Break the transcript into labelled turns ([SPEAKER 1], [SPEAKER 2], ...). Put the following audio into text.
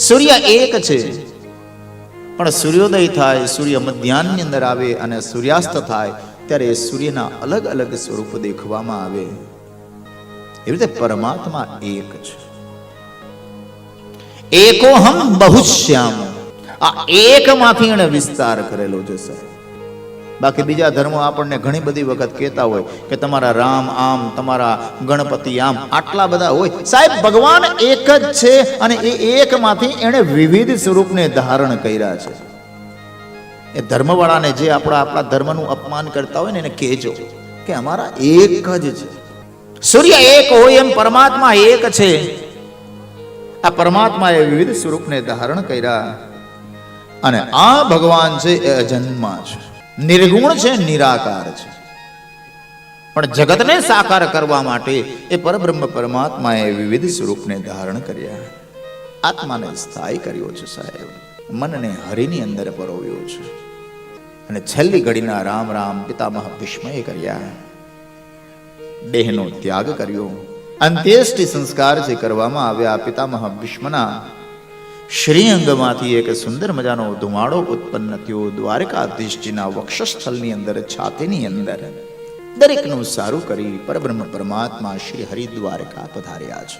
[SPEAKER 1] સૂર્ય એક છે, પણ સૂર્યોદય થાય, સૂર્ય મધ્યાહની અંદર આવે અને સૂર્યાસ્ત થાય ત્યારે સૂર્યના અલગ અલગ સ્વરૂપ દેખવામાં આવે. એવી રીતે પરમાત્મા એક છે. એકોહમ બહુશ્યામ, આ એકમાંથી એને વિસ્તાર કરેલો છે સાહેબ. બાકી બીજા ધર્મો આપણને ઘણી બધી વખત કહેતા હોય કે તમારા રામ આમ, તમારા ગણપતિ આમ, આટલા બધા હોય. સાહેબ ભગવાન એક જ છે અને એ એકમાંથી એને વિવિધ સ્વરૂપને ધારણ કર્યા છે. એ ધર્મવાળાને જે આપણા ધર્મનું અપમાન કરતા હોય ને એને કહેજો કે અમારા એક જ છે. સૂર્ય એક હોય એમ પરમાત્મા એક છે. આ પરમાત્માએ વિવિધ સ્વરૂપને ધારણ કર્યા અને આ ભગવાન છે એ અજન્મા છે, નિર્ગુણ છે, નિરાકાર છે. પણ જગતને સાકાર કરવા માટે એ પરબ્રહ્મ પરમાત્માએ વિવિધ સ્વરૂપને ધારણ કર્યા. આત્માને સ્થાયી કર્યો છે સાહેબ, મનને હરિની અંદર પરોવ્યો છે અને છેલ્લી ઘડીના રામ રામ પિતામહ ભીષ્મએ કર્યા. દેહનો ત્યાગ કર્યો. અંત્યેષ્ટિ સંસ્કાર જે કરવામાં આવ્યા પિતામહ ભીષ્મના શ્રીઅંગમાંથી એક સુંદર મજાનો ધુમાડો ઉત્પન્ન થયો. દ્વારકાધીશજીના વક્ષસ્થળની અંદર, છાતીની અંદર દરેકનું સારું કરી પરબ્રહ્મ પરમાત્મા શ્રી હરિદ્વારકા પધાર્યા છે.